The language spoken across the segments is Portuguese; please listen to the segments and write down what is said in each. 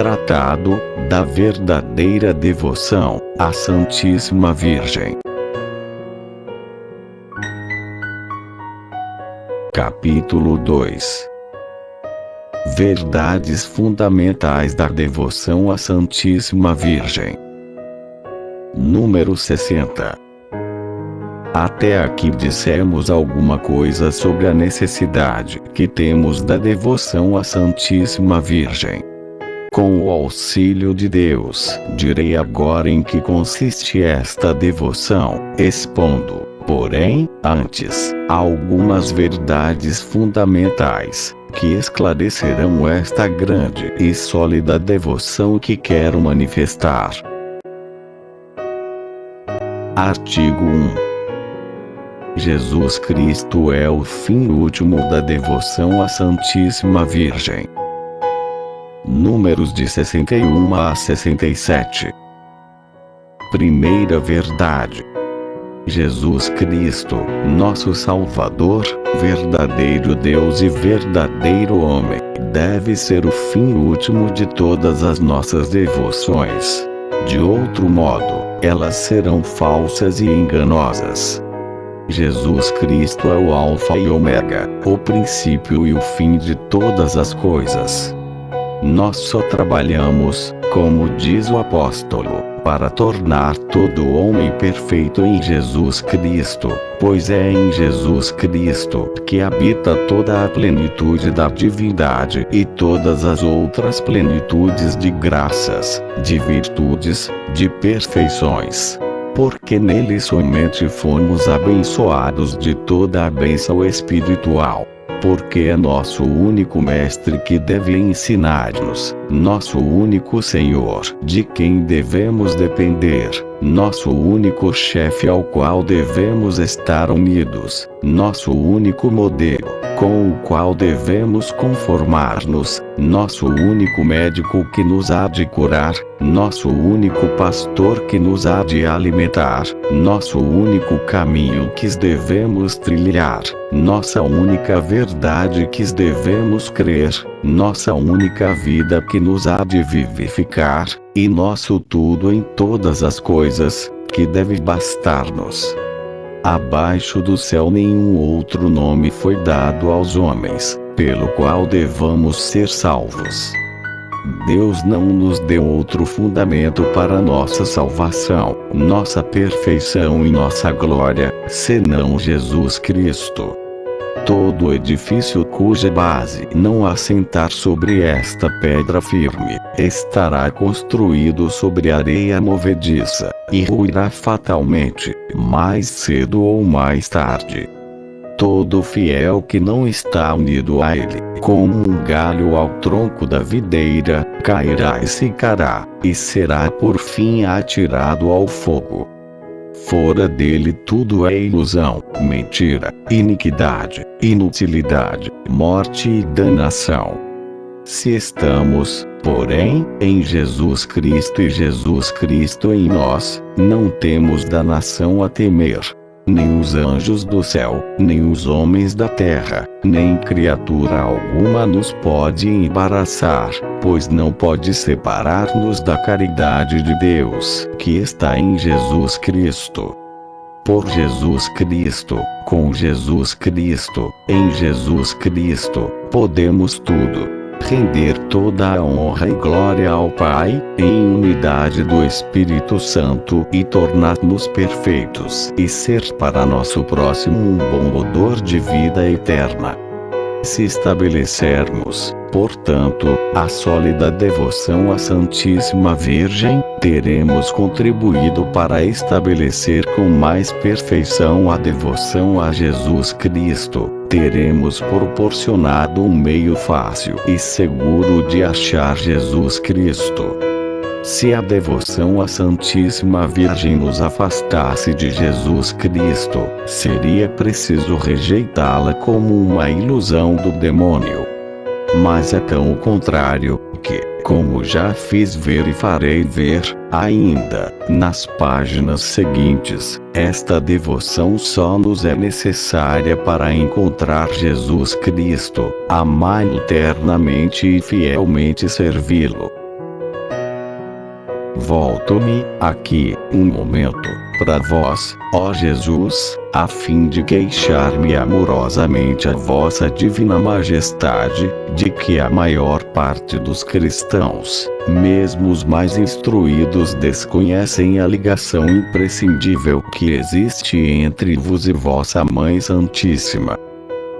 Tratado da verdadeira devoção à Santíssima Virgem. Capítulo 2. Verdades fundamentais da devoção à Santíssima Virgem. Número 60. Até aqui dissemos alguma coisa sobre a necessidade que temos da devoção à Santíssima Virgem. Com o auxílio de Deus, direi agora em que consiste esta devoção, expondo, porém, antes, algumas verdades fundamentais, que esclarecerão esta grande e sólida devoção que quero manifestar. Artigo 1. Jesus Cristo é o fim último da devoção à Santíssima Virgem. Números de 61 a 67. Primeira verdade. Jesus Cristo, nosso Salvador, verdadeiro Deus e verdadeiro homem, deve ser o fim último de todas as nossas devoções. De outro modo, elas serão falsas e enganosas. Jesus Cristo é o Alfa e Ômega, o princípio e o fim de todas as coisas. Nós só trabalhamos, como diz o apóstolo, para tornar todo homem perfeito em Jesus Cristo, pois é em Jesus Cristo que habita toda a plenitude da divindade e todas as outras plenitudes de graças, de virtudes, de perfeições. Porque nele somente fomos abençoados de toda a bênção espiritual. Porque é nosso único Mestre que deve ensinar-nos, nosso único Senhor, de quem devemos depender, nosso único chefe ao qual devemos estar unidos, nosso único modelo, com o qual devemos conformar-nos, nosso único médico que nos há de curar, nosso único pastor que nos há de alimentar, nosso único caminho que devemos trilhar, nossa única verdade que devemos crer, nossa única vida que nos há de vivificar, e nosso tudo em todas as coisas, que deve bastar-nos. Abaixo do céu nenhum outro nome foi dado aos homens, pelo qual devamos ser salvos. Deus não nos deu outro fundamento para nossa salvação, nossa perfeição e nossa glória, senão Jesus Cristo. Todo edifício cuja base não assentar sobre esta pedra firme, estará construído sobre areia movediça, e ruirá fatalmente, mais cedo ou mais tarde. Todo fiel que não está unido a ele, como um galho ao tronco da videira, cairá e secará, e será por fim atirado ao fogo. Fora dele tudo é ilusão, mentira, iniquidade, inutilidade, morte e danação. Se estamos, porém, em Jesus Cristo e Jesus Cristo em nós, não temos danação a temer. Nem os anjos do céu, nem os homens da terra, nem criatura alguma nos pode embaraçar, pois não pode separar-nos da caridade de Deus, que está em Jesus Cristo. Por Jesus Cristo, com Jesus Cristo, em Jesus Cristo, podemos tudo. Render toda a honra e glória ao Pai, em unidade do Espírito Santo, e tornar-nos perfeitos, e ser para nosso próximo um bom odor de vida eterna. Se estabelecermos, portanto, a sólida devoção à Santíssima Virgem, teremos contribuído para estabelecer com mais perfeição a devoção a Jesus Cristo. Teremos proporcionado um meio fácil e seguro de achar Jesus Cristo. Se a devoção à Santíssima Virgem nos afastasse de Jesus Cristo, seria preciso rejeitá-la como uma ilusão do demônio. Mas é tão o contrário, que, como já fiz ver e farei ver, ainda, nas páginas seguintes, esta devoção só nos é necessária para encontrar Jesus Cristo, amá-lo ternamente e fielmente servi-lo. Volto-me aqui um momento para vós, ó Jesus, a fim de queixar-me amorosamente a vossa divina majestade, de que a maior parte dos cristãos, mesmo os mais instruídos, desconhecem a ligação imprescindível que existe entre vos e vossa Mãe Santíssima.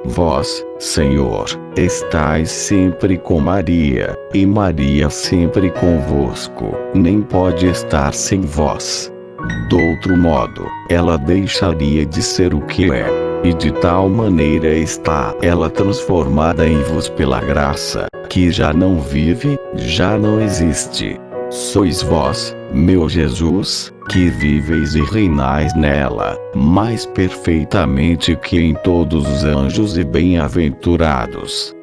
Vós, Senhor, estais sempre com Maria, e Maria sempre convosco, nem pode estar sem vós. Do outro modo, ela deixaria de ser o que é, e de tal maneira está ela transformada em vos pela graça, que já não vive, já não existe. Sois vós, meu Jesus, que viveis e reinais nela, mais perfeitamente que em todos os anjos e bem-aventurados.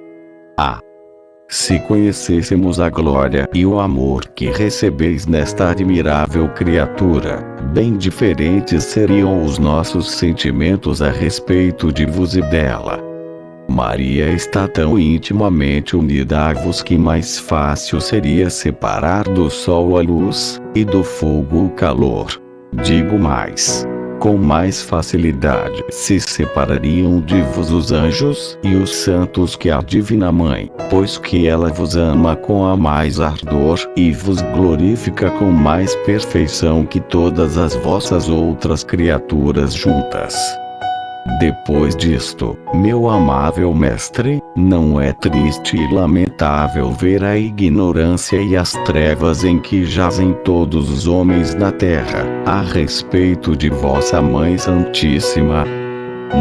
Se conhecêssemos a glória e o amor que recebeis nesta admirável criatura, bem diferentes seriam os nossos sentimentos a respeito de vos e dela. Maria está tão intimamente unida a vos que mais fácil seria separar do sol a luz, e do fogo o calor. Digo mais, com mais facilidade se separariam de vos os anjos e os santos que a Divina Mãe, pois que ela vos ama com a mais ardor e vos glorifica com mais perfeição que todas as vossas outras criaturas juntas. Depois disto, meu amável mestre, não é triste e lamentável ver a ignorância e as trevas em que jazem todos os homens na terra, a respeito de vossa Mãe Santíssima?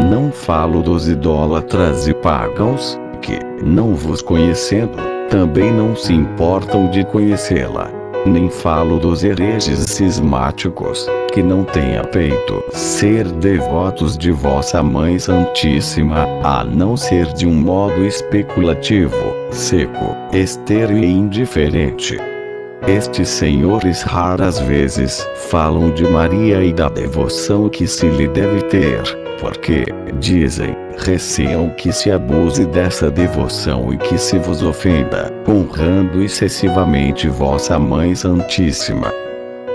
Não falo dos idólatras e pagãos, que, não vos conhecendo, também não se importam de conhecê-la. Nem falo dos hereges cismáticos, que não têm a peito ser devotos de vossa Mãe Santíssima, a não ser de um modo especulativo, seco, estéril e indiferente. Estes senhores raras vezes falam de Maria e da devoção que se lhe deve ter, porque, dizem, receiam que se abuse dessa devoção e que se vos ofenda, honrando excessivamente vossa Mãe Santíssima.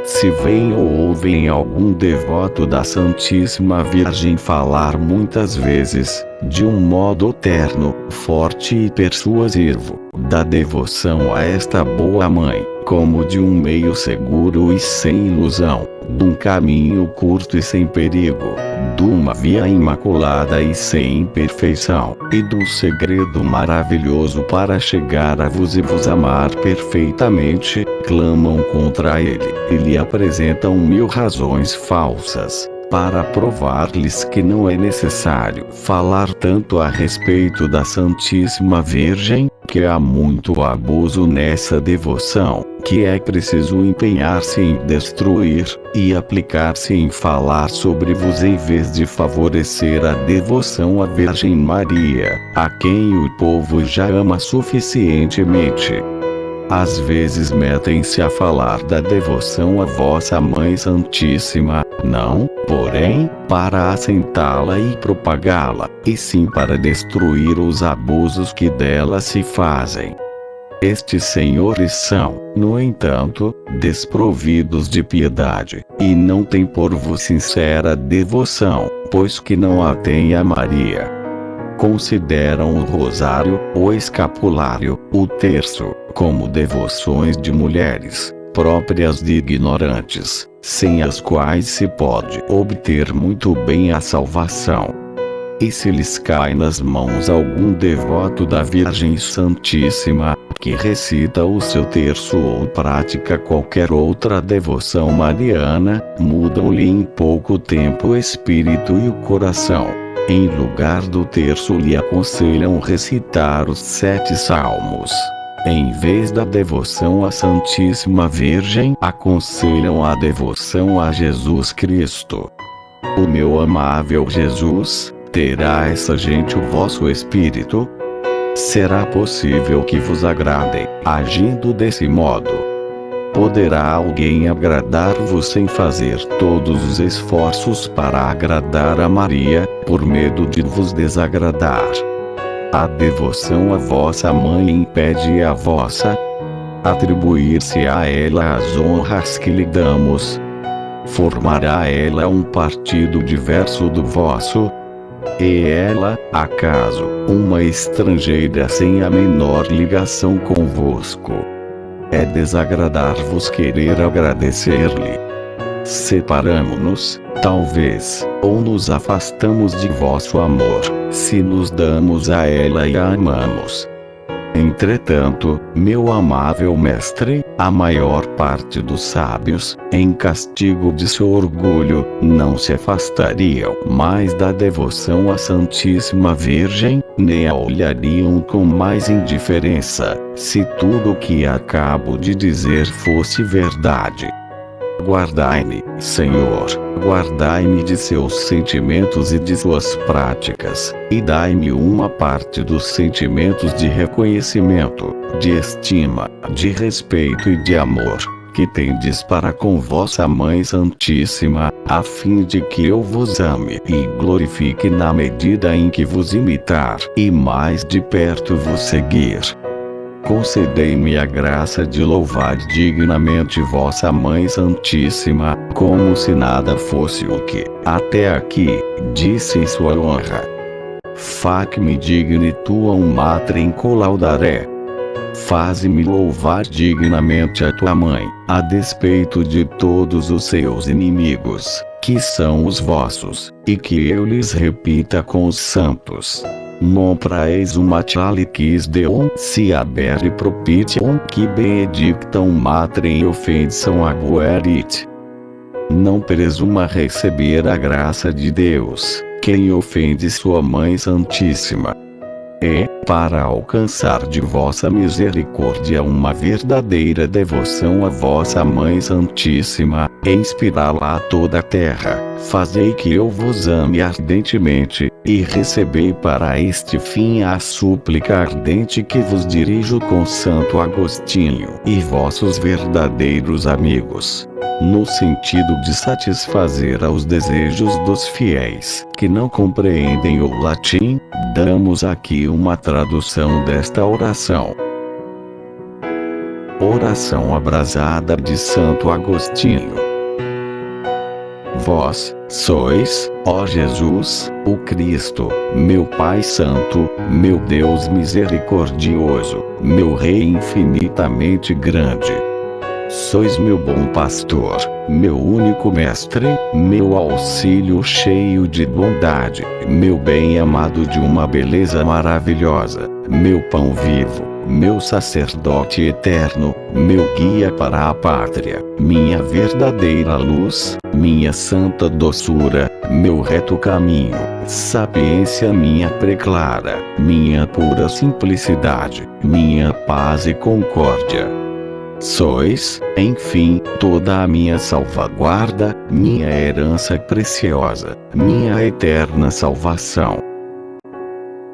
Se veem ou ouvem algum devoto da Santíssima Virgem falar muitas vezes, de um modo terno, forte e persuasivo, da devoção a esta boa mãe, como de um meio seguro e sem ilusão, de um caminho curto e sem perigo, de uma via imaculada e sem imperfeição, e de um segredo maravilhoso para chegar a vos e vos amar perfeitamente, clamam contra ele, e lhe apresentam 1000 razões falsas, para provar-lhes que não é necessário falar tanto a respeito da Santíssima Virgem, que há muito abuso nessa devoção, que é preciso empenhar-se em destruir, e aplicar-se em falar sobre vos em vez de favorecer a devoção à Virgem Maria, a quem o povo já ama suficientemente. Às vezes metem-se a falar da devoção à vossa Mãe Santíssima, não, porém, para assentá-la e propagá-la, e sim para destruir os abusos que dela se fazem. Estes senhores são, no entanto, desprovidos de piedade, e não têm por vos sincera devoção, pois que não a têm a Maria. Consideram o rosário, o escapulário, o terço, como devoções de mulheres, próprias de ignorantes, sem as quais se pode obter muito bem a salvação. E se lhes cai nas mãos algum devoto da Virgem Santíssima, que recita o seu terço ou pratica qualquer outra devoção mariana, mudam-lhe em pouco tempo o espírito e o coração. Em lugar do terço lhe aconselham recitar os 7 salmos. Em vez da devoção à Santíssima Virgem, aconselham a devoção a Jesus Cristo. O meu amável Jesus, terá essa gente o vosso espírito? Será possível que vos agradem, agindo desse modo? Poderá alguém agradar-vos sem fazer todos os esforços para agradar a Maria, por medo de vos desagradar? A devoção à vossa mãe impede a vossa? atribuir-se a ela as honras que lhe damos? Formará ela um partido diverso do vosso? E ela, acaso, uma estrangeira sem a menor ligação convosco? É desagradar-vos querer agradecer-lhe. Separamo-nos, talvez, ou nos afastamos de vosso amor, se nos damos a ela e a amamos. Entretanto, meu amável mestre, a maior parte dos sábios, em castigo de seu orgulho, não se afastariam mais da devoção à Santíssima Virgem, nem a olhariam com mais indiferença, se tudo o que acabo de dizer fosse verdade. Guardai-me, Senhor, guardai-me de seus sentimentos e de suas práticas, e dai-me uma parte dos sentimentos de reconhecimento, de estima, de respeito e de amor, que tendes para com vossa Mãe Santíssima, a fim de que eu vos ame e glorifique na medida em que vos imitar, e mais de perto vos seguir. Concedei-me a graça de louvar dignamente vossa Mãe Santíssima, como se nada fosse o que, até aqui, disse em sua honra. Fac-me digne tuam matrem colaudare. Faze-me louvar dignamente a tua Mãe, a despeito de todos os seus inimigos, que são os vossos, e que eu lhes repita com os santos. Non praesumatialiquis Deum si abere propitium qui benedictam matrem offensam aguerit. Não presuma receber a graça de Deus, quem ofende sua Mãe Santíssima. E, para alcançar de vossa misericórdia uma verdadeira devoção a vossa Mãe Santíssima, e inspirá-la a toda a terra, fazei que eu vos ame ardentemente, e recebei para este fim a súplica ardente que vos dirijo com Santo Agostinho e vossos verdadeiros amigos. No sentido de satisfazer aos desejos dos fiéis, que não compreendem o latim, damos aqui uma tradução desta oração. Oração abrasada de Santo Agostinho. Vós sois, ó Jesus, o Cristo, meu Pai Santo, meu Deus misericordioso, meu Rei infinitamente grande. Sois meu bom pastor, meu único mestre, meu auxílio cheio de bondade, meu bem amado de uma beleza maravilhosa, meu pão vivo, meu sacerdote eterno, meu guia para a pátria, minha verdadeira luz, minha santa doçura, meu reto caminho, sapiência minha preclara, minha pura simplicidade, minha paz e concórdia. Sois, enfim, toda a minha salvaguarda, minha herança preciosa, minha eterna salvação.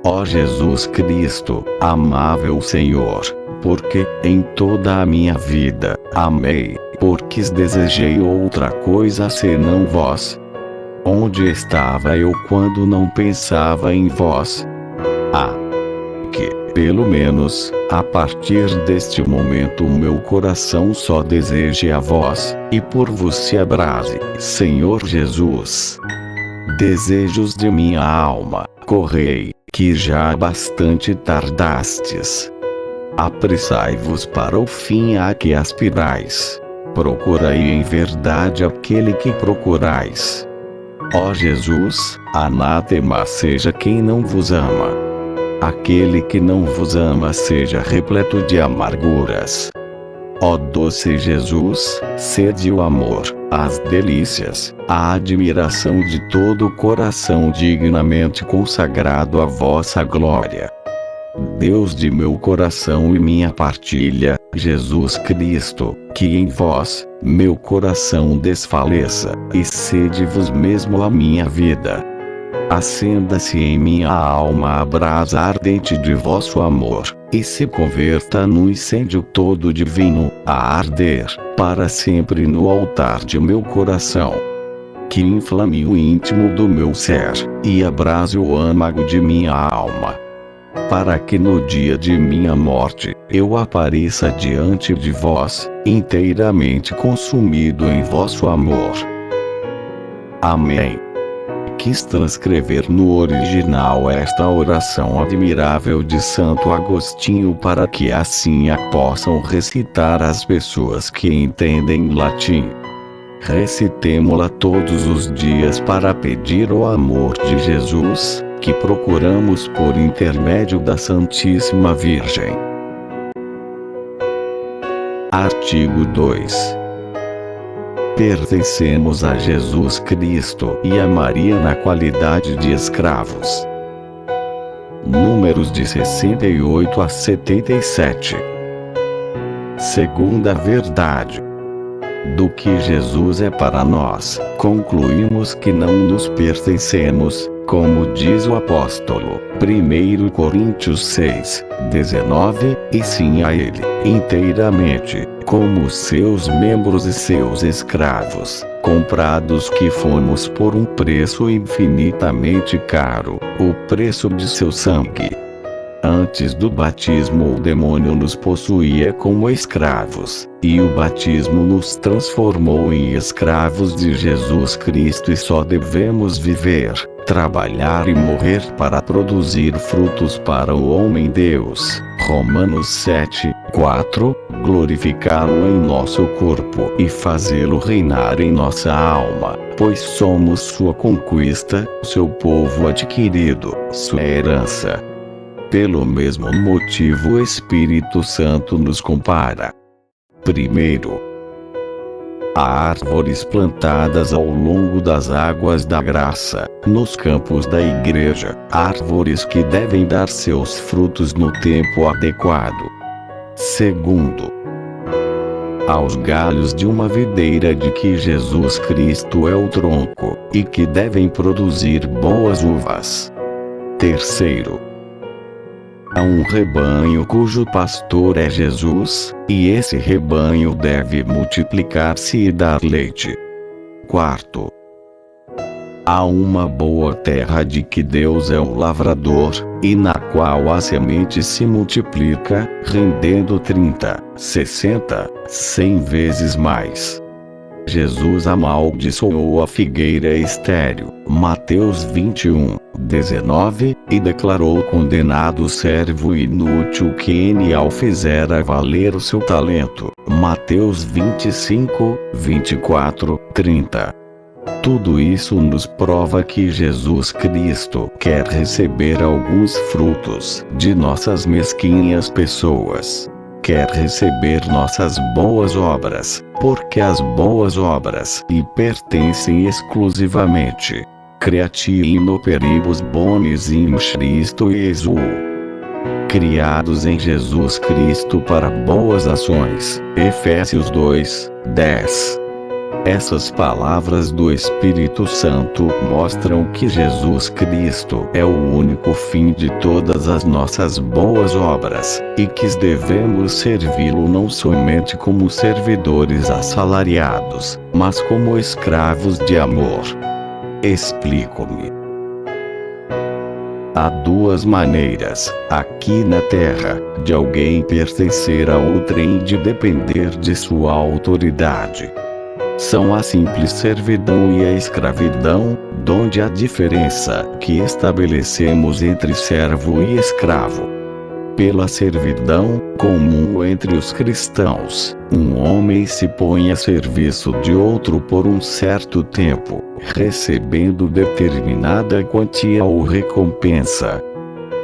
Ó Jesus Cristo, amável Senhor, porque, em toda a minha vida, amei, porque desejei outra coisa senão vós. Onde estava eu quando não pensava em vós? Que, pelo menos, a partir deste momento o meu coração só deseje a vós, e por vos se abrase, Senhor Jesus. Desejos de minha alma, correi, que já bastante tardastes. Apressai-vos para o fim a que aspirais. Procurai em verdade aquele que procurais. Ó Jesus, anátema seja quem não vos ama. Aquele que não vos ama seja repleto de amarguras. Ó doce Jesus, sede o amor, as delícias, a admiração de todo o coração dignamente consagrado à vossa glória. Deus de meu coração e minha partilha, Jesus Cristo, que em vós, meu coração desfaleça, e sede vos mesmo a minha vida. Acenda-se em minha alma a brasa ardente de vosso amor, e se converta num incêndio todo divino, a arder, para sempre no altar de meu coração. Que inflame o íntimo do meu ser, e abrase o âmago de minha alma. para que no dia de minha morte, eu apareça diante de vós, inteiramente consumido em vosso amor. Amém. Quis transcrever no original esta oração admirável de Santo Agostinho para que assim a possam recitar as pessoas que entendem latim. Recitemo-la todos os dias para pedir o amor de Jesus, que procuramos por intermédio da Santíssima Virgem. Artigo 2. Pertencemos a Jesus Cristo e a Maria na qualidade de escravos. Números de 68 a 77. Segunda verdade. Do que Jesus é para nós, concluímos que não nos pertencemos, como diz o apóstolo, 1 Coríntios 6, 19, e sim a Ele, inteiramente, como seus membros e seus escravos, comprados que fomos por um preço infinitamente caro, o preço de seu sangue. Antes do batismo o demônio nos possuía como escravos, e o batismo nos transformou em escravos de Jesus Cristo e só devemos viver, trabalhar e morrer para produzir frutos para o homem-Deus. Romanos 7, 4, glorificá-lo em nosso corpo e fazê-lo reinar em nossa alma, pois somos sua conquista, seu povo adquirido, sua herança. Pelo mesmo motivo o Espírito Santo nos compara. Primeiro, a árvores plantadas ao longo das águas da graça, nos campos da igreja, árvores que devem dar seus frutos no tempo adequado. Segundo, aos galhos de uma videira de que Jesus Cristo é o tronco, e que devem produzir boas uvas. Terceiro, a um rebanho cujo pastor é Jesus, e esse rebanho deve multiplicar-se e dar leite. Quarto, há uma boa terra de que Deus é o lavrador, e na qual a semente se multiplica, rendendo 30, 60, 100 vezes mais. Jesus amaldiçoou a figueira estéril, Mateus 21, 19, e declarou condenado o servo inútil que Enial fizera valer o seu talento, Mateus 25, 24, 30. Tudo isso nos prova que Jesus Cristo quer receber alguns frutos de nossas mesquinhas pessoas. Quer receber nossas boas obras, porque as boas obras lhe pertencem exclusivamente. Creati in operibus bonis in Christo Jesus. Criados em Jesus Cristo para boas ações. Efésios 2, 10. Essas palavras do Espírito Santo mostram que Jesus Cristo é o único fim de todas as nossas boas obras, e que devemos servi-lo não somente como servidores assalariados, mas como escravos de amor. Explico-me. Há duas maneiras, aqui na terra, de alguém pertencer a outrem e de depender de sua autoridade. São a simples servidão e a escravidão, donde a diferença que estabelecemos entre servo e escravo. Pela servidão, comum entre os cristãos, um homem se põe a serviço de outro por um certo tempo, recebendo determinada quantia ou recompensa.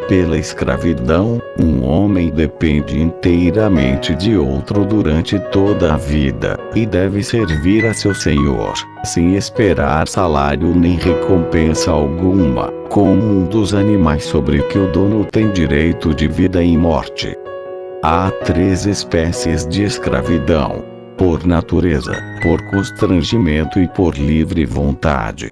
Pela escravidão, um homem depende inteiramente de outro durante toda a vida, e deve servir a seu senhor, sem esperar salário nem recompensa alguma, como um dos animais sobre que o dono tem direito de vida e morte. Há 3 espécies de escravidão: por natureza, por constrangimento e por livre vontade.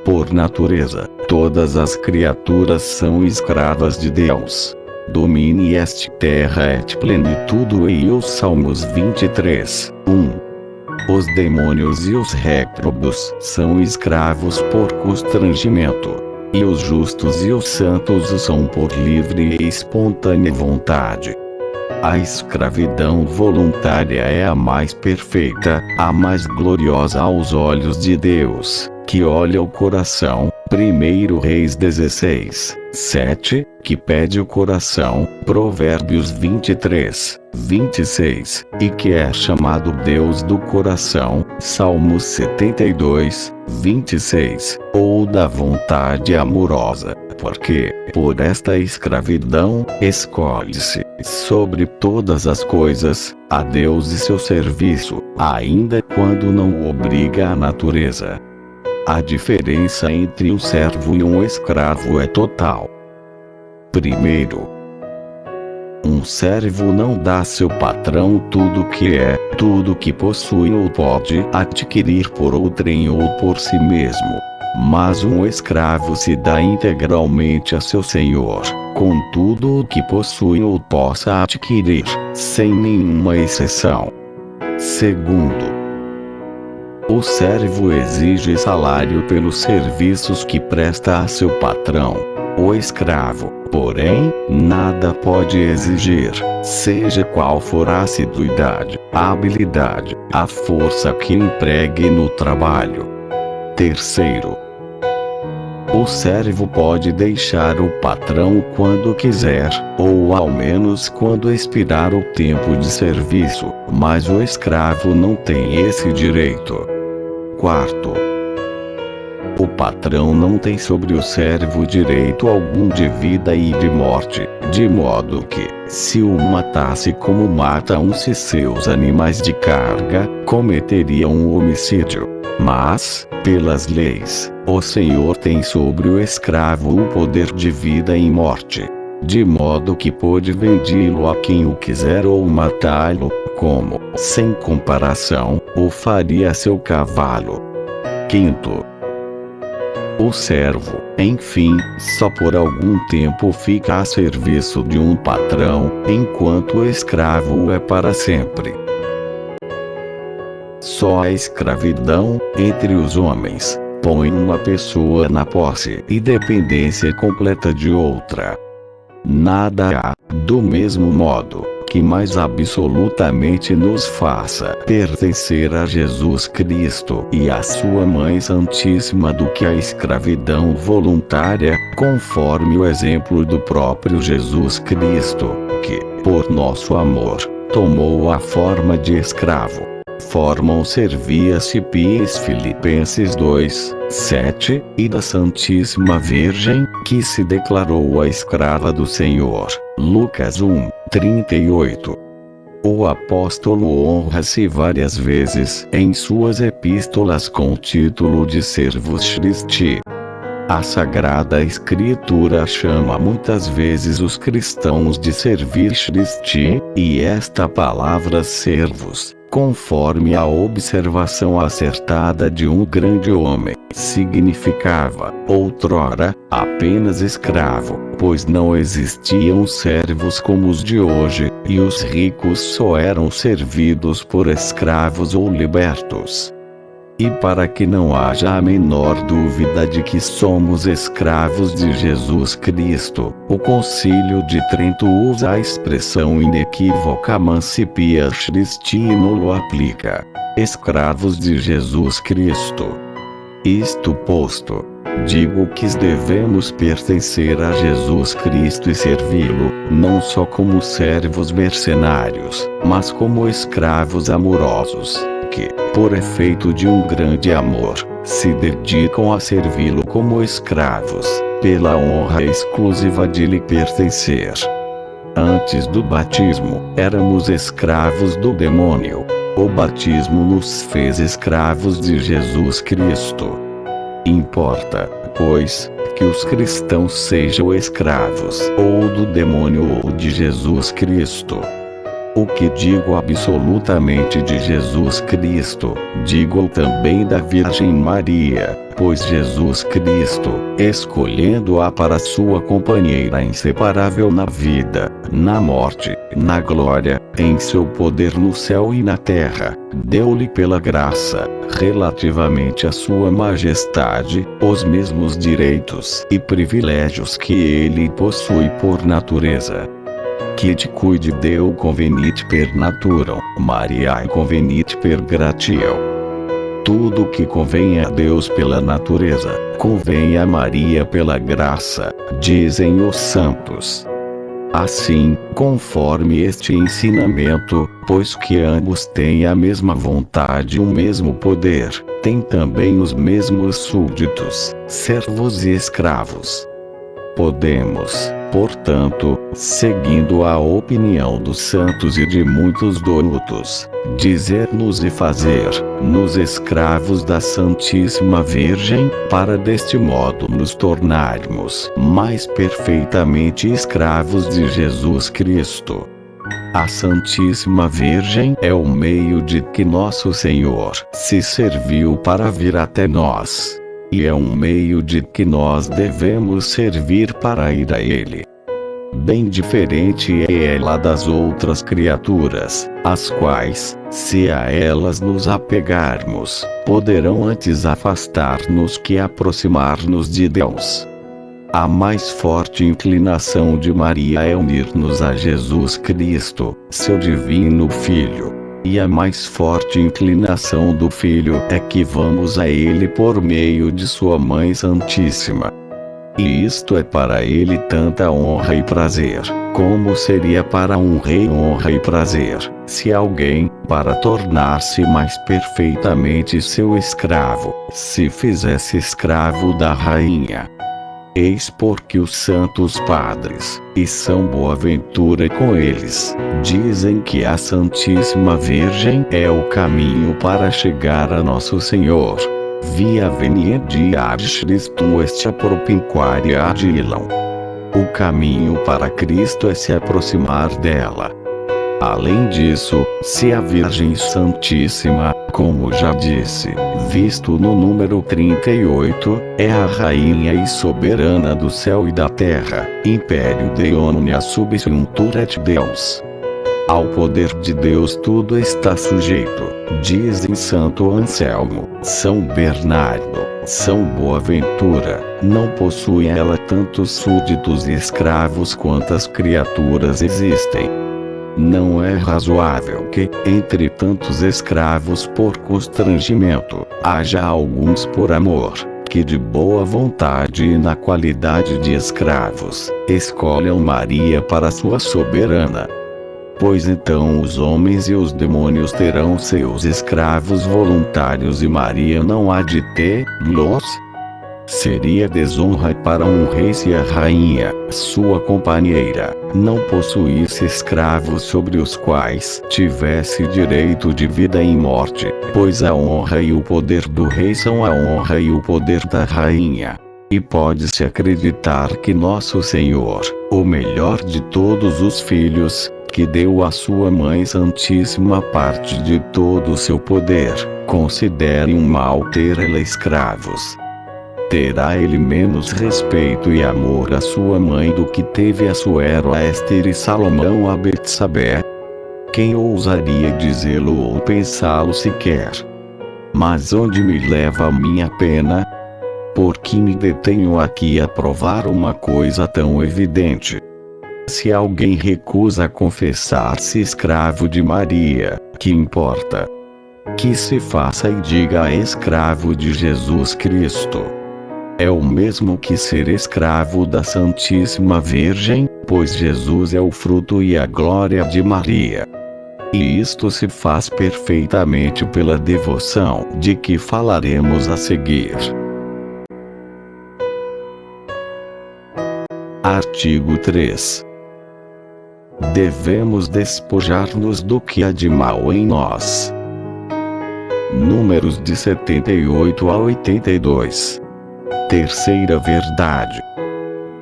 Por natureza, todas as criaturas são escravas de Deus. Domine est terra et plenitudo e os Salmos 23, 1. Os demônios e os réprobos são escravos por constrangimento. E os justos e os santos o são por livre e espontânea vontade. A escravidão voluntária é a mais perfeita, a mais gloriosa aos olhos de Deus, que olha o coração. 1 Reis 16, 7, que pede o coração. Provérbios 23, 26, e que é chamado Deus do coração. Salmos 72, 26, ou da vontade amorosa, porque, por esta escravidão, escolhe-se, sobre todas as coisas, a Deus e seu serviço, ainda quando não o obriga a natureza. A diferença entre um servo e um escravo é total. Primeiro, um servo não dá a seu patrão tudo que é, tudo que possui ou pode adquirir por outrem ou por si mesmo. Mas um escravo se dá integralmente a seu senhor, com tudo o que possui ou possa adquirir, sem nenhuma exceção. Segundo, o servo exige salário pelos serviços que presta a seu patrão. O escravo, porém, nada pode exigir, seja qual for a assiduidade, a habilidade, a força que empregue no trabalho. Terceiro, o servo pode deixar o patrão quando quiser, ou ao menos quando expirar o tempo de serviço, mas o escravo não tem esse direito. Quarto, o patrão não tem sobre o servo direito algum de vida e de morte, de modo que, se o matasse como matam-se seus animais de carga, cometeria um homicídio. Mas, pelas leis, o Senhor tem sobre o escravo o poder de vida e morte, de modo que pode vendê-lo a quem o quiser ou matá-lo, como, sem comparação, o faria seu cavalo. Quinto, o servo, enfim, só por algum tempo fica a serviço de um patrão, enquanto o escravo é para sempre. Só a escravidão, entre os homens, põe uma pessoa na posse e dependência completa de outra. Nada há, do mesmo modo, que mais absolutamente nos faça pertencer a Jesus Cristo e a sua Mãe Santíssima do que a escravidão voluntária, conforme o exemplo do próprio Jesus Cristo, que, por nosso amor, tomou a forma de escravo. Formam servia-se Pies Filipenses 2, 7, e da Santíssima Virgem, que se declarou a escrava do Senhor. Lucas 1, 38. O apóstolo honra-se várias vezes em suas epístolas com o título de Servus Christi. A Sagrada Escritura chama muitas vezes os cristãos de Servis Christi, e esta palavra servos, conforme a observação acertada de um grande homem, significava, outrora, apenas escravo, pois não existiam servos como os de hoje, e os ricos só eram servidos por escravos ou libertos. E para que não haja a menor dúvida de que somos escravos de Jesus Cristo, o Concílio de Trento usa a expressão inequívoca Mancipia Christi e nulo aplica. Escravos de Jesus Cristo. Isto posto, digo que devemos pertencer a Jesus Cristo e servi-lo, não só como servos mercenários, mas como escravos amorosos, que, por efeito de um grande amor, se dedicam a servi-lo como escravos, pela honra exclusiva de lhe pertencer. Antes do batismo, éramos escravos do demônio. O batismo nos fez escravos de Jesus Cristo. Importa, pois, que os cristãos sejam escravos ou do demônio ou de Jesus Cristo. O que digo absolutamente de Jesus Cristo, digo também da Virgem Maria, pois Jesus Cristo, escolhendo-a para sua companheira inseparável na vida, na morte, na glória, em seu poder no céu e na terra, deu-lhe pela graça, relativamente à sua majestade, os mesmos direitos e privilégios que ele possui por natureza. Que te cuide Deo convenit per naturam, Mariae convenit per gratiam. Tudo que convém a Deus pela natureza, convém a Maria pela graça, dizem os santos. Assim, conforme este ensinamento, pois que ambos têm a mesma vontade e o mesmo poder, têm também os mesmos súditos, servos e escravos. Podemos, portanto, seguindo a opinião dos santos e de muitos doutos, dizer-nos e fazer-nos escravos da Santíssima Virgem, para deste modo nos tornarmos mais perfeitamente escravos de Jesus Cristo. A Santíssima Virgem é o meio de que nosso Senhor se serviu para vir até nós. E é um meio de que nós devemos servir para ir a Ele. Bem diferente é ela das outras criaturas, as quais, se a elas nos apegarmos, poderão antes afastar-nos que aproximar-nos de Deus. A mais forte inclinação de Maria é unir-nos a Jesus Cristo, seu divino Filho. E a mais forte inclinação do Filho é que vamos a Ele por meio de sua Mãe Santíssima. E isto é para Ele tanta honra e prazer, como seria para um rei honra e prazer, se alguém, para tornar-se mais perfeitamente seu escravo, se fizesse escravo da rainha. Eis porque os santos padres, e São Boaventura com eles, dizem que a Santíssima Virgem é o caminho para chegar a Nosso Senhor. Via venienti ad Christum est propinquare ad illam. O caminho para Cristo é se aproximar dela. Além disso, se a Virgem Santíssima, como já disse, visto no número 38, é a Rainha e Soberana do céu e da terra, Império Dei omnia subsumptura et Deus. Ao poder de Deus tudo está sujeito, dizem Santo Anselmo, São Bernardo, São Boaventura. Não possui ela tantos súditos e escravos quantas criaturas existem. Não é razoável que, entre tantos escravos por constrangimento, haja alguns por amor, que de boa vontade e na qualidade de escravos, escolham Maria para sua soberana. Pois então os homens e os demônios terão seus escravos voluntários e Maria não há de tê-los? Seria desonra para um rei se a rainha, sua companheira, não possuísse escravos sobre os quais tivesse direito de vida e morte, pois a honra e o poder do rei são a honra e o poder da rainha. E pode-se acreditar que Nosso Senhor, o melhor de todos os filhos, que deu à sua Mãe Santíssima parte de todo o seu poder, considere um mal ter ela escravos. Terá ele menos respeito e amor à sua mãe do que teve a Suero Éster e Salomão a Betsabé? Quem ousaria dizê-lo ou pensá-lo sequer? Mas onde me leva a minha pena? Por que me detenho aqui a provar uma coisa tão evidente? Se alguém recusa confessar-se escravo de Maria, que importa? Que se faça e diga escravo de Jesus Cristo. É o mesmo que ser escravo da Santíssima Virgem, pois Jesus é o fruto e a glória de Maria. E isto se faz perfeitamente pela devoção de que falaremos a seguir. Artigo 3. Devemos despojar-nos do que há de mal em nós. Números de 78 a 82. Terceira verdade.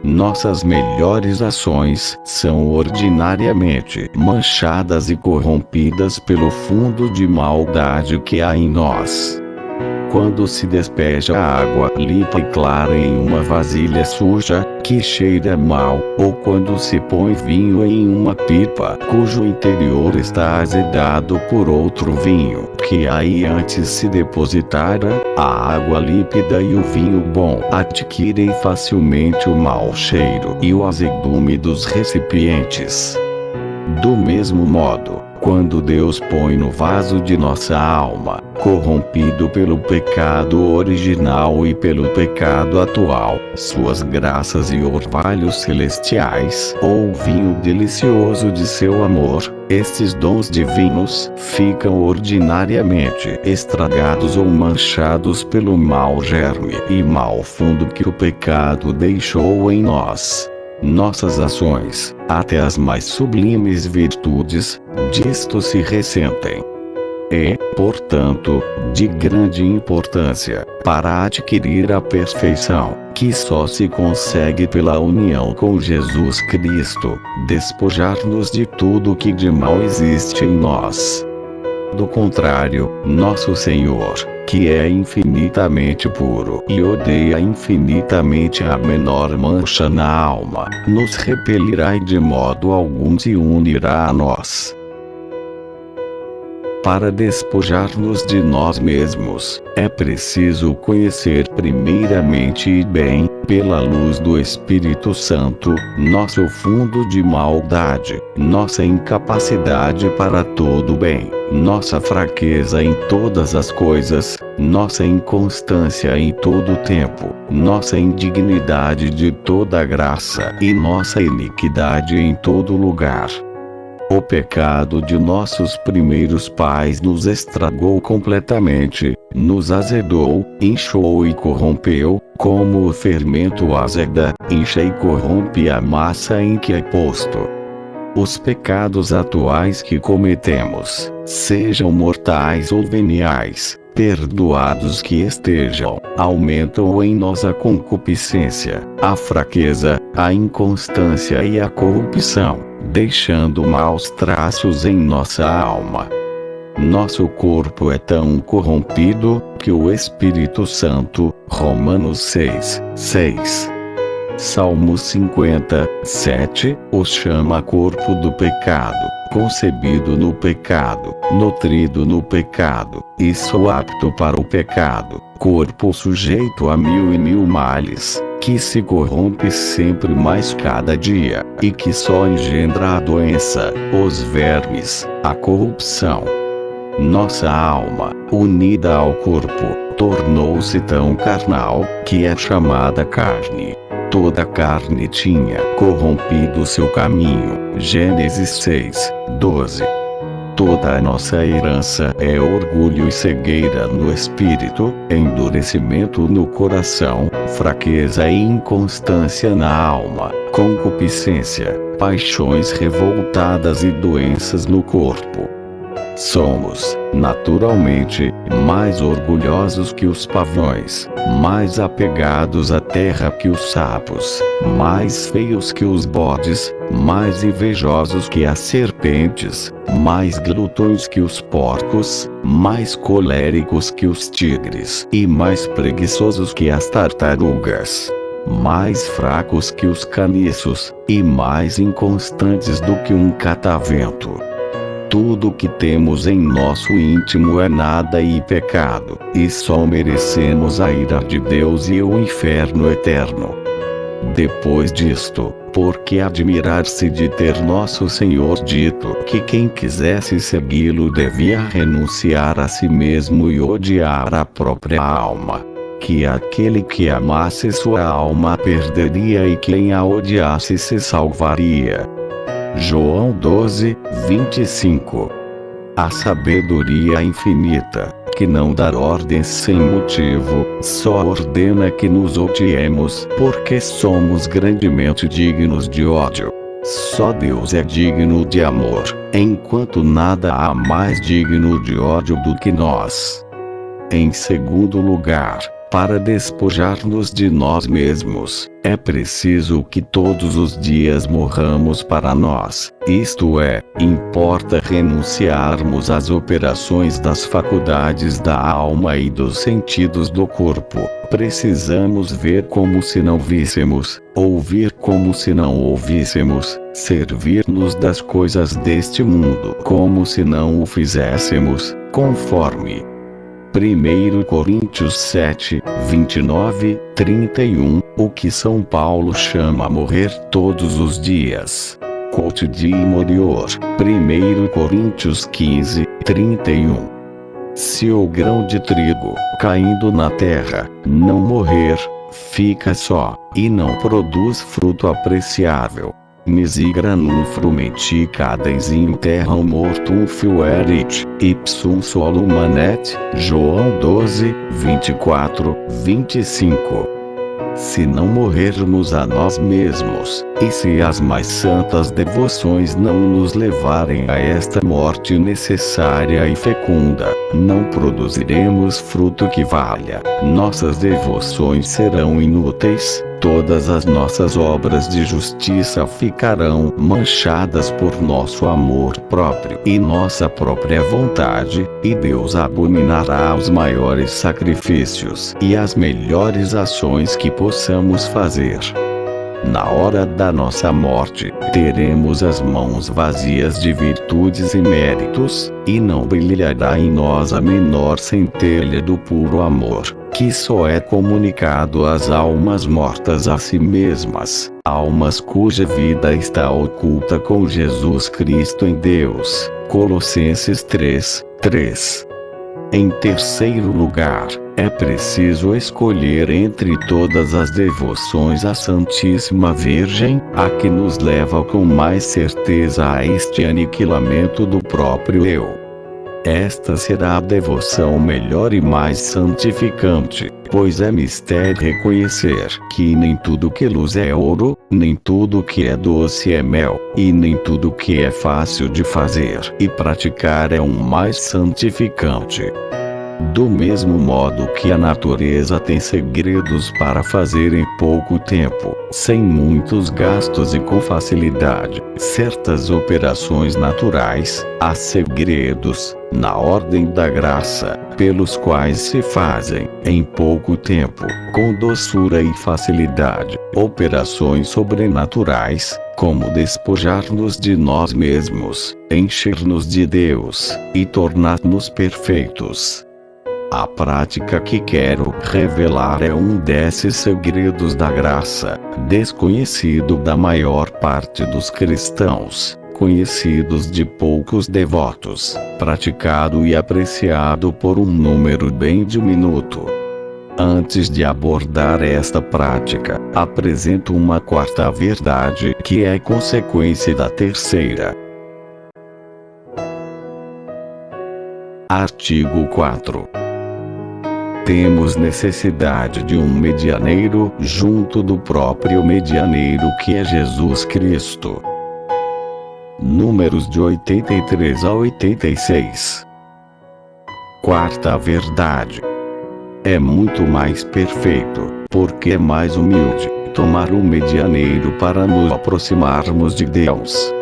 Nossas melhores ações são ordinariamente manchadas e corrompidas pelo fundo de maldade que há em nós. Quando se despeja água limpa e clara em uma vasilha suja, que cheira mal, ou quando se põe vinho em uma pipa, cujo interior está azedado por outro vinho, que aí antes se depositara, a água límpida e o vinho bom adquirem facilmente o mau cheiro e o azedume dos recipientes. Do mesmo modo, quando Deus põe no vaso de nossa alma, corrompido pelo pecado original e pelo pecado atual, suas graças e orvalhos celestiais, ou vinho delicioso de seu amor, estes dons divinos ficam ordinariamente estragados ou manchados pelo mau germe e mau fundo que o pecado deixou em nós. Nossas ações, até as mais sublimes virtudes, disto se ressentem. É, portanto, de grande importância, para adquirir a perfeição, que só se consegue pela união com Jesus Cristo, despojar-nos de tudo que de mal existe em nós. Do contrário, nosso Senhor, que é infinitamente puro e odeia infinitamente a menor mancha na alma, nos repelirá e de modo algum se unirá a nós. Para despojar-nos de nós mesmos, é preciso conhecer primeiramente e bem, pela luz do Espírito Santo, nosso fundo de maldade, nossa incapacidade para todo bem, nossa fraqueza em todas as coisas, nossa inconstância em todo o tempo, nossa indignidade de toda graça e nossa iniquidade em todo lugar. O pecado de nossos primeiros pais nos estragou completamente, nos azedou, inchou e corrompeu, como o fermento azeda, incha e corrompe a massa em que é posto. Os pecados atuais que cometemos, sejam mortais ou veniais, perdoados que estejam, aumentam em nós a concupiscência, a fraqueza, a inconstância e a corrupção, deixando maus traços em nossa alma. Nosso corpo é tão corrompido, que o Espírito Santo, Romanos 6:6. Salmos 57, os chama corpo do pecado, concebido no pecado, nutrido no pecado, e sou apto para o pecado, corpo sujeito a mil e mil males, que se corrompe sempre mais cada dia, e que só engendra a doença, os vermes, a corrupção. Nossa alma, unida ao corpo, tornou-se tão carnal, que é chamada carne. Toda carne tinha corrompido seu caminho. Gênesis 6:12. Toda a nossa herança é orgulho e cegueira no espírito, endurecimento no coração, fraqueza e inconstância na alma, concupiscência, paixões revoltadas e doenças no corpo. Somos, naturalmente, mais orgulhosos que os pavões, mais apegados à terra que os sapos, mais feios que os bodes, mais invejosos que as serpentes, mais glutões que os porcos, mais coléricos que os tigres e mais preguiçosos que as tartarugas, mais fracos que os caniços e mais inconstantes do que um catavento. Tudo o que temos em nosso íntimo é nada e pecado, e só merecemos a ira de Deus e o inferno eterno. Depois disto, por que admirar-se de ter nosso Senhor dito que quem quisesse segui-lo devia renunciar a si mesmo e odiar a própria alma? Que aquele que amasse sua alma perderia e quem a odiasse se salvaria. João 12:25. A sabedoria infinita, que não dá ordens sem motivo, só ordena que nos odiemos, porque somos grandemente dignos de ódio. Só Deus é digno de amor, enquanto nada há mais digno de ódio do que nós. Em segundo lugar, para despojar-nos de nós mesmos, é preciso que todos os dias morramos para nós, isto é, importa renunciarmos às operações das faculdades da alma e dos sentidos do corpo. Precisamos ver como se não víssemos, ouvir como se não ouvíssemos, servir-nos das coisas deste mundo como se não o fizéssemos, conforme 1 Coríntios 7, 29, 31, o que São Paulo chama morrer todos os dias. Quote de Morior, 1 Coríntios 15, 31. Se o grão de trigo, caindo na terra, não morrer, fica só, e não produz fruto apreciável. Nisi granum frumenti cadens in terram mortum fuerit, ipsum solum manet, João 12, 24, 25. Se não morrermos a nós mesmos, e se as mais santas devoções não nos levarem a esta morte necessária e fecunda, não produziremos fruto que valha. Nossas devoções serão inúteis, todas as nossas obras de justiça ficarão manchadas por nosso amor próprio e nossa própria vontade, e Deus abominará os maiores sacrifícios e as melhores ações que possamos fazer. Na hora da nossa morte, teremos as mãos vazias de virtudes e méritos, e não brilhará em nós a menor centelha do puro amor, que só é comunicado às almas mortas a si mesmas, almas cuja vida está oculta com Jesus Cristo em Deus. Colossenses 3, 3. Em terceiro lugar, é preciso escolher entre todas as devoções à Santíssima Virgem, a que nos leva com mais certeza a este aniquilamento do próprio eu. Esta será a devoção melhor e mais santificante, pois é mistério reconhecer que nem tudo que luz é ouro, nem tudo que é doce é mel, e nem tudo que é fácil de fazer e praticar é mais santificante. Do mesmo modo que a natureza tem segredos para fazer em pouco tempo, sem muitos gastos e com facilidade, certas operações naturais, há segredos, na ordem da graça, pelos quais se fazem, em pouco tempo, com doçura e facilidade, operações sobrenaturais, como despojar-nos de nós mesmos, encher-nos de Deus, e tornar-nos perfeitos. A prática que quero revelar é um desses segredos da graça, desconhecido da maior parte dos cristãos, conhecidos de poucos devotos, praticado e apreciado por um número bem diminuto. Antes de abordar esta prática, apresento uma quarta verdade que é consequência da terceira. Artigo 4. Temos necessidade de um medianeiro junto do próprio medianeiro que é Jesus Cristo. Números de 83 a 86. Quarta verdade. É muito mais perfeito, porque é mais humilde, tomar um medianeiro para nos aproximarmos de Deus.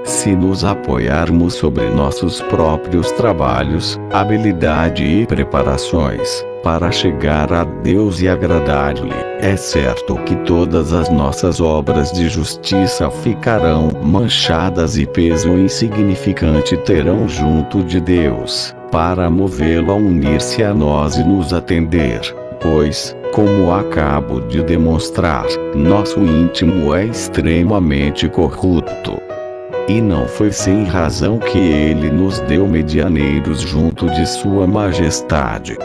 Se nos apoiarmos sobre nossos próprios trabalhos, habilidade e preparações, para chegar a Deus e agradar-lhe, é certo que todas as nossas obras de justiça ficarão manchadas e peso insignificante terão junto de Deus, para movê-lo a unir-se a nós e nos atender, pois, como acabo de demonstrar, nosso íntimo é extremamente corrupto. E não foi sem razão que ele nos deu medianeiros junto de sua majestade.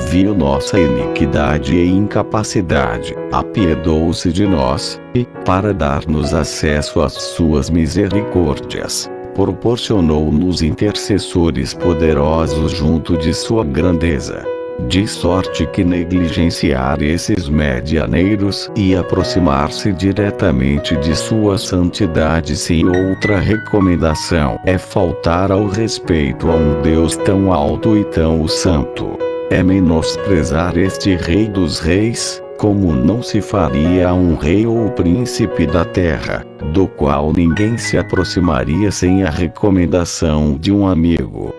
Viu nossa iniquidade e incapacidade, apiedou-se de nós, e, para dar-nos acesso às suas misericórdias, proporcionou-nos intercessores poderosos junto de sua grandeza. De sorte que negligenciar esses medianeiros e aproximar-se diretamente de sua santidade sem outra recomendação é faltar ao respeito a um Deus tão alto e tão santo. É menosprezar este Rei dos Reis, como não se faria a um rei ou príncipe da terra, do qual ninguém se aproximaria sem a recomendação de um amigo.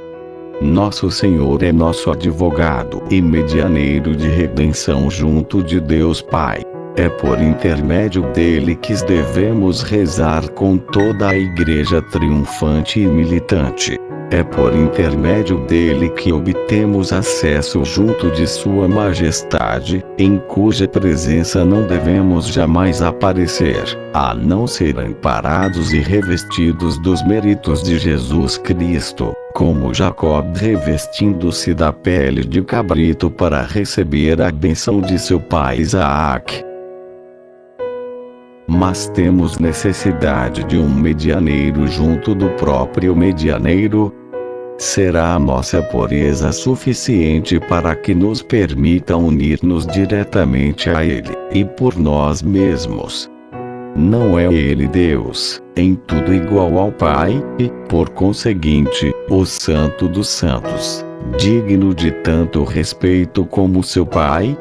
Nosso Senhor é nosso advogado e medianeiro de redenção junto de Deus Pai. É por intermédio dele que devemos rezar com toda a Igreja triunfante e militante. É por intermédio dele que obtemos acesso junto de Sua Majestade, em cuja presença não devemos jamais aparecer, a não ser amparados e revestidos dos méritos de Jesus Cristo, como Jacó revestindo-se da pele de cabrito para receber a bênção de seu pai Isaac. Mas temos necessidade de um medianeiro junto do próprio medianeiro. Será a nossa pureza suficiente para que nos permita unir-nos diretamente a Ele, e por nós mesmos. Não é Ele Deus, em tudo igual ao Pai, e, por conseguinte, o Santo dos Santos, digno de tanto respeito como seu Pai?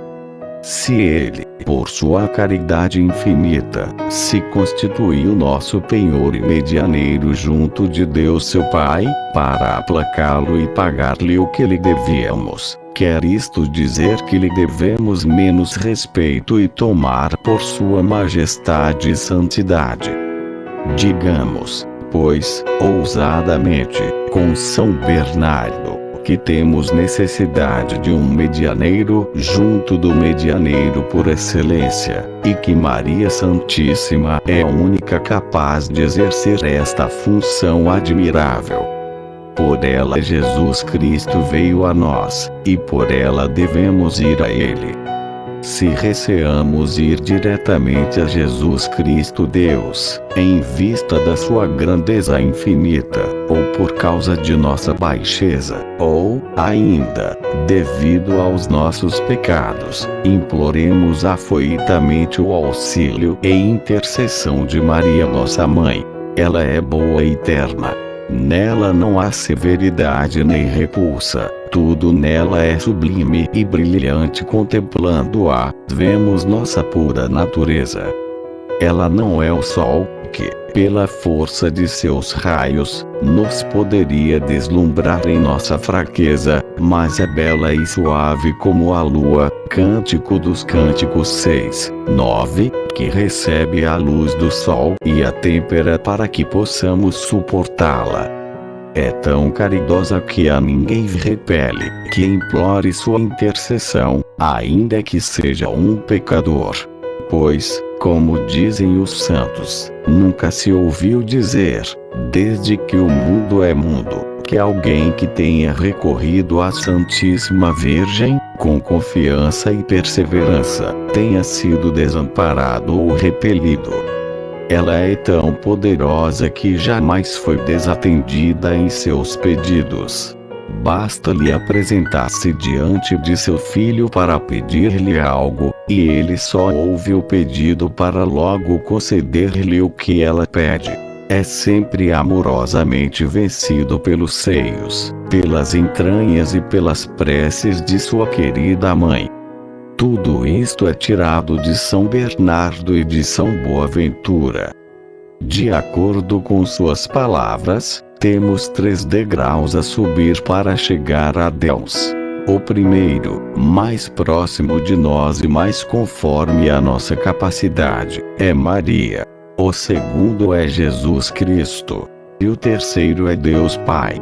Se Ele, por sua caridade infinita, se constituiu nosso penhor e medianeiro junto de Deus seu Pai, para aplacá-lo e pagar-lhe o que lhe devíamos, quer isto dizer que lhe devemos menos respeito e tomar por sua majestade e santidade. Digamos, pois, ousadamente, com São Bernardo, que temos necessidade de um medianeiro junto do medianeiro por excelência, e que Maria Santíssima é a única capaz de exercer esta função admirável. Por ela Jesus Cristo veio a nós, e por ela devemos ir a Ele. Se receamos ir diretamente a Jesus Cristo Deus, em vista da sua grandeza infinita, ou por causa de nossa baixeza, ou, ainda, devido aos nossos pecados, imploremos afoitamente o auxílio e intercessão de Maria nossa Mãe. Ela é boa e eterna. Nela não há severidade nem repulsa, tudo nela é sublime e brilhante. Contemplando-a, vemos nossa pura natureza. Ela não é o sol, que, pela força de seus raios, nos poderia deslumbrar em nossa fraqueza, mas é bela e suave como a lua. Cântico dos Cânticos 6, 9, que recebe a luz do sol e a tempera para que possamos suportá-la. É tão caridosa que a ninguém repele, que implore sua intercessão, ainda que seja um pecador. Pois, como dizem os santos, nunca se ouviu dizer, desde que o mundo é mundo, que alguém que tenha recorrido à Santíssima Virgem, com confiança e perseverança, tenha sido desamparado ou repelido. Ela é tão poderosa que jamais foi desatendida em seus pedidos. Basta-lhe apresentar-se diante de seu filho para pedir-lhe algo, e ele só ouve o pedido para logo conceder-lhe o que ela pede. É sempre amorosamente vencido pelos seios, pelas entranhas e pelas preces de sua querida mãe. Tudo isto é tirado de São Bernardo e de São Boaventura. De acordo com suas palavras, temos 3 degraus a subir para chegar a Deus. O primeiro, mais próximo de nós e mais conforme a nossa capacidade, é Maria. O segundo é Jesus Cristo. E o terceiro é Deus Pai.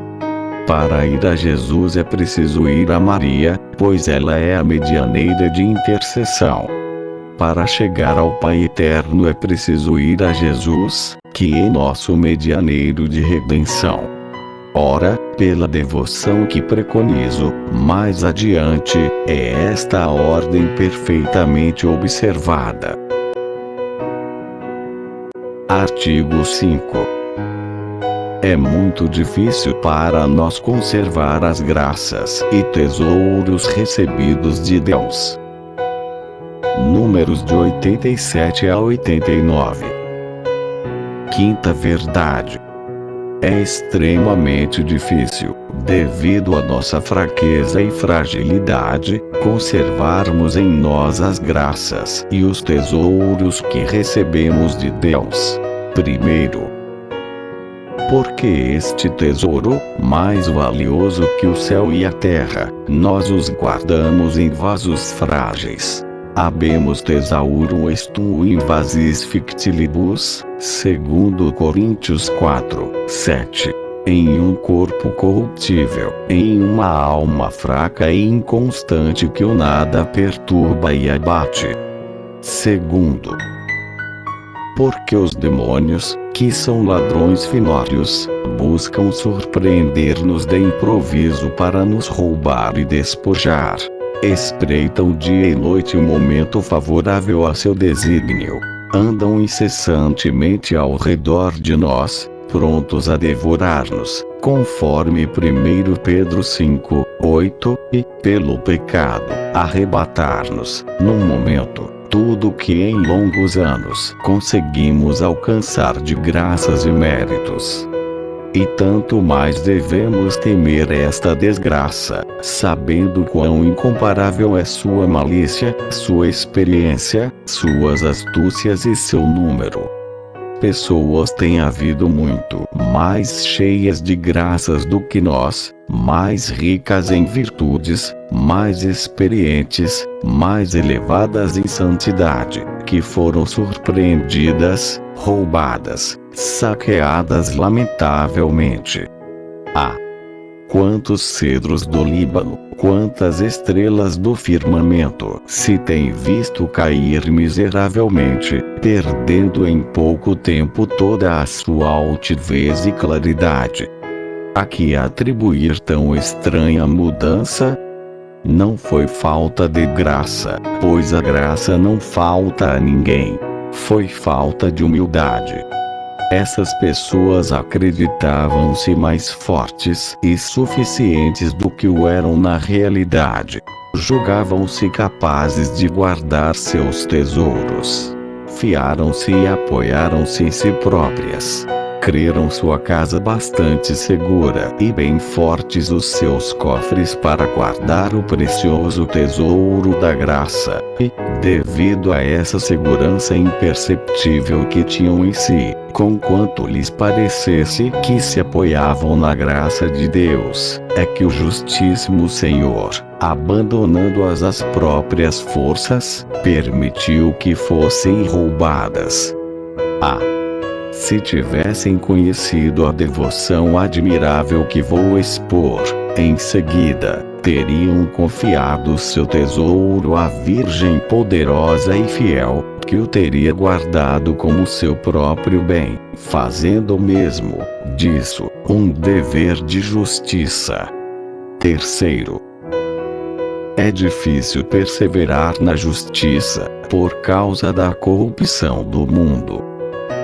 Para ir a Jesus é preciso ir a Maria, pois ela é a medianeira de intercessão. Para chegar ao Pai Eterno é preciso ir a Jesus, que é nosso medianeiro de redenção. Ora, pela devoção que preconizo, mais adiante, é esta a ordem perfeitamente observada. Artigo 5. É muito difícil para nós conservar as graças e tesouros recebidos de Deus. Números de 87 a 89. Quinta verdade. É extremamente difícil, devido à nossa fraqueza e fragilidade, conservarmos em nós as graças e os tesouros que recebemos de Deus. Primeiro, porque este tesouro, mais valioso que o céu e a terra, nós os guardamos em vasos frágeis. Habemus thesaurum estum in vasis fictilibus, segundo Coríntios 4, 7. Em um corpo corruptível, em uma alma fraca e inconstante que o nada perturba e abate. Segundo, porque os demônios, que são ladrões finórios, buscam surpreender-nos de improviso para nos roubar e despojar. Espreitam dia e noite o momento favorável a seu desígnio. Andam incessantemente ao redor de nós, prontos a devorar-nos, conforme 1 Pedro 5, 8, e, pelo pecado, arrebatar-nos, num momento, tudo que em longos anos conseguimos alcançar de graças e méritos. E tanto mais devemos temer esta desgraça, sabendo quão incomparável é sua malícia, sua experiência, suas astúcias e seu número. Pessoas têm havido muito mais cheias de graças do que nós, mais ricas em virtudes, mais experientes, mais elevadas em santidade, que foram surpreendidas, roubadas, saqueadas lamentavelmente. Quantos cedros do Líbano, quantas estrelas do firmamento se tem visto cair miseravelmente, perdendo em pouco tempo toda a sua altivez e claridade. A que atribuir tão estranha mudança? Não foi falta de graça, pois a graça não falta a ninguém. Foi falta de humildade. Essas pessoas acreditavam-se mais fortes e suficientes do que o eram na realidade. Julgavam-se capazes de guardar seus tesouros. Fiaram-se e apoiaram-se em si próprias. Creram sua casa bastante segura e bem fortes os seus cofres para guardar o precioso tesouro da graça, e, devido a essa segurança imperceptível que tinham em si, conquanto lhes parecesse que se apoiavam na graça de Deus, é que o Justíssimo Senhor, abandonando-as às próprias forças, permitiu que fossem roubadas. Se tivessem conhecido a devoção admirável que vou expor, em seguida, teriam confiado seu tesouro à Virgem poderosa e fiel, que o teria guardado como seu próprio bem, fazendo mesmo disso um dever de justiça. Terceiro, é difícil perseverar na justiça, por causa da corrupção do mundo.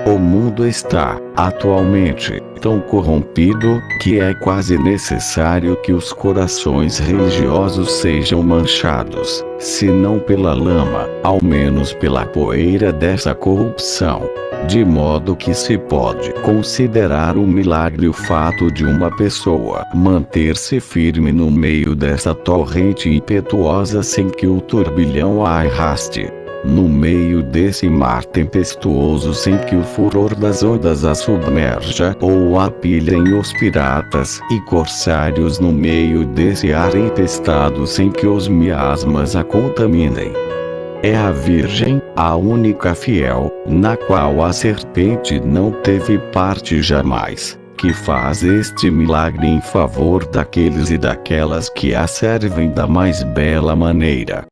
O mundo está, atualmente, tão corrompido, que é quase necessário que os corações religiosos sejam manchados, se não pela lama, ao menos pela poeira dessa corrupção. De modo que se pode considerar um milagre o fato de uma pessoa manter-se firme no meio dessa torrente impetuosa sem que o turbilhão a arraste. No meio desse mar tempestuoso sem que o furor das ondas a submerja ou a pilhem os piratas e corsários no meio desse ar empestado sem que os miasmas a contaminem. É a Virgem, a única fiel, na qual a serpente não teve parte jamais, que faz este milagre em favor daqueles e daquelas que a servem da mais bela maneira.